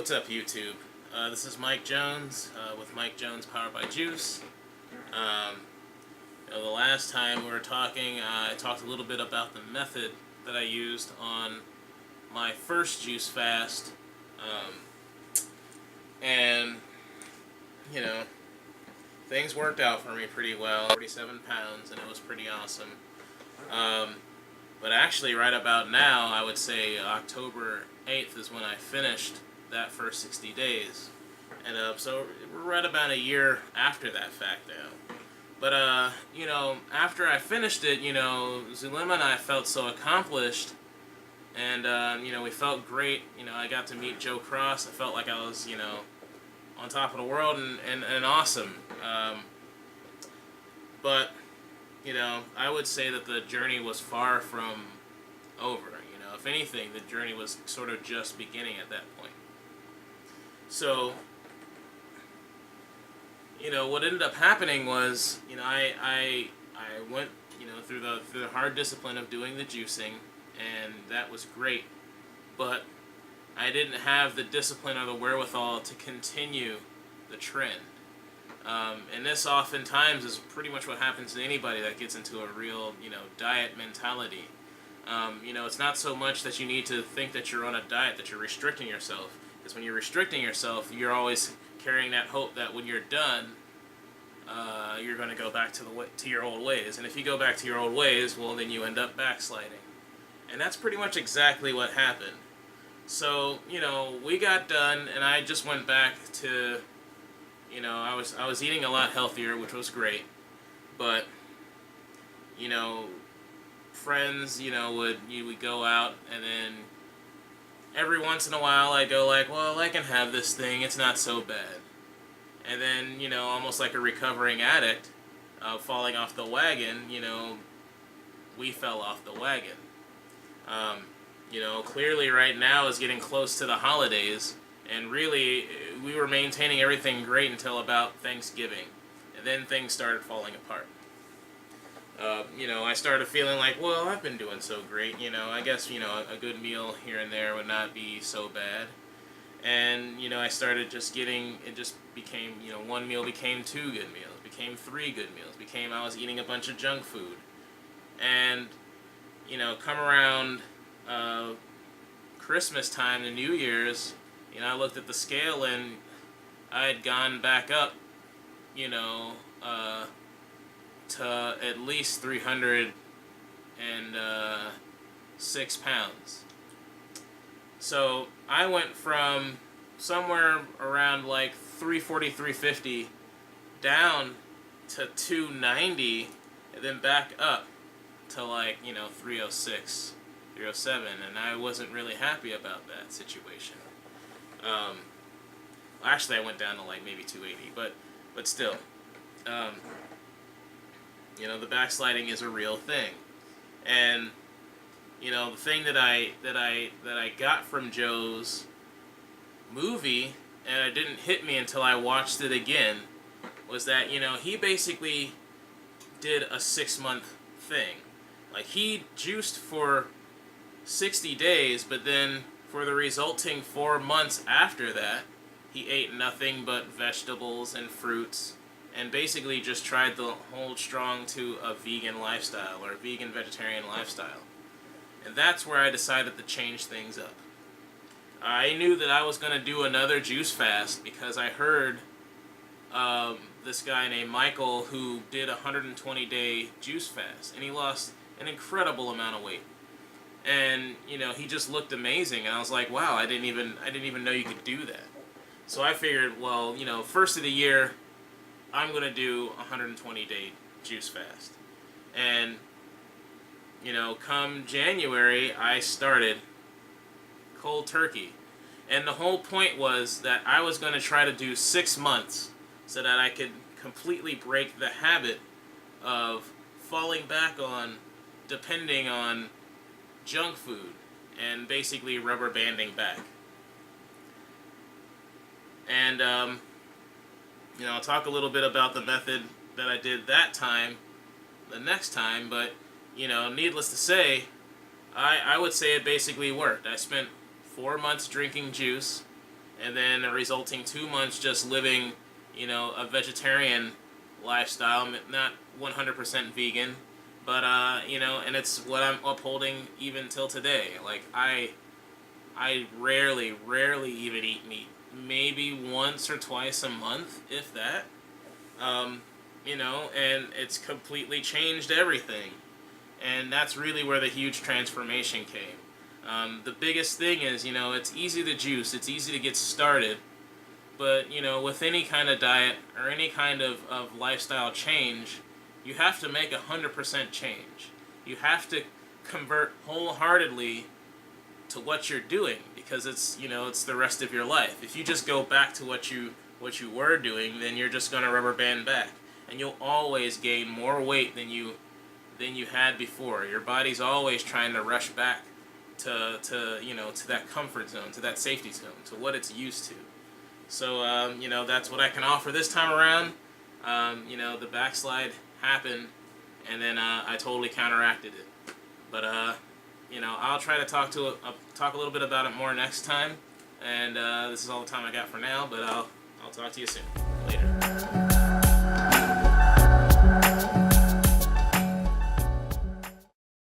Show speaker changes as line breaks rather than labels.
What's up, YouTube? This is Mike Jones with Mike Jones Powered by Juice. The last time we were talking, I talked a little bit about the method that I used on my first juice fast, and things worked out for me pretty well. 47 pounds, and it was pretty awesome. But actually, right about now, I would say October 8th is when I finished that first 60 days. And so we're right about a year after that fact now. But, after I finished it, Zulema and I felt so accomplished. And, we felt great. I got to meet Joe Cross. I felt like I was, on top of the world and awesome. But, I would say that the journey was far from over. If anything, the journey was sort of just beginning at that point. So, what ended up happening was, I went, through the hard discipline of doing the juicing, and that was great. But I didn't have the discipline or the wherewithal to continue the trend. And this oftentimes is pretty much what happens to anybody that gets into a real, diet mentality. It's not so much that you need to think that you're on a diet, that you're restricting yourself. Because when you're restricting yourself, you're always carrying that hope that when you're done, you're going to go back to your old ways. And if you go back to your old ways, well, then you end up backsliding. And that's pretty much exactly what happened. So, we got done, and I just went back to, I was eating a lot healthier, which was great. But, friends, we'd go out, and then every once in a while I'd go like, well, I can have this thing, it's not so bad. And then, almost like a recovering addict, falling off the wagon, we fell off the wagon. Clearly right now is getting close to the holidays, and really we were maintaining everything great until about Thanksgiving, and then things started falling apart. I started feeling like, well, I've been doing so great, I guess, a good meal here and there would not be so bad. And, I started just getting, it just became, one meal became 2 good meals, became 3 good meals, became I was eating a bunch of junk food. And, come around Christmas time to New Year's, I looked at the scale and I had gone back up, to at least 306 pounds. So I went from somewhere around like 340, 350 down to 290 and then back up to like, 306, 307, and I wasn't really happy about that situation. Actually I went down to like maybe 280, but still. The backsliding is a real thing. And, the thing that I got from Joe's movie, and it didn't hit me until I watched it again, was that, he basically did a 6-month thing. Like, he juiced for 60 days, but then for the resulting 4 months after that, he ate nothing but vegetables and fruits, and basically just tried to hold strong to a vegan lifestyle, or a vegan-vegetarian lifestyle. And that's where I decided to change things up. I knew that I was going to do another juice fast because I heard this guy named Michael who did a 120-day juice fast, and he lost an incredible amount of weight. And, he just looked amazing, and I was like, wow, I didn't even know you could do that. So I figured, well, first of the year, I'm going to do a 120-day juice fast. And, come January, I started cold turkey. And the whole point was that I was going to try to do 6 months so that I could completely break the habit of falling back on depending on junk food and basically rubber banding back. And, I'll talk a little bit about the method that I did that time, the next time, but, needless to say, I would say it basically worked. I spent 4 months drinking juice, and then the resulting 2 months just living, you know, a vegetarian lifestyle, not 100% vegan, but you know, and it's what I'm upholding even till today. Like I rarely even eat meat. Maybe once or twice a month, if that. You know, and it's completely changed everything. And that's really where the huge transformation came. The biggest thing is, you know, it's easy to juice, it's easy to get started, but, you know, with any kind of diet or any kind of lifestyle change, you have to make 100% change. You have to convert wholeheartedly to what you're doing, because it's, you know, it's the rest of your life. If you just go back to what you were doing, then you're just going to rubber band back, and you'll always gain more weight than you had before. Your body's always trying to rush back to you know, to that comfort zone, to that safety zone, to what it's used to. So you know, that's what I can offer this time around. You know, the backslide happened, and then I totally counteracted it. But you know, I'll try to talk a little bit about it more next time. And this is all the time I got for now. But I'll talk to you soon. Later.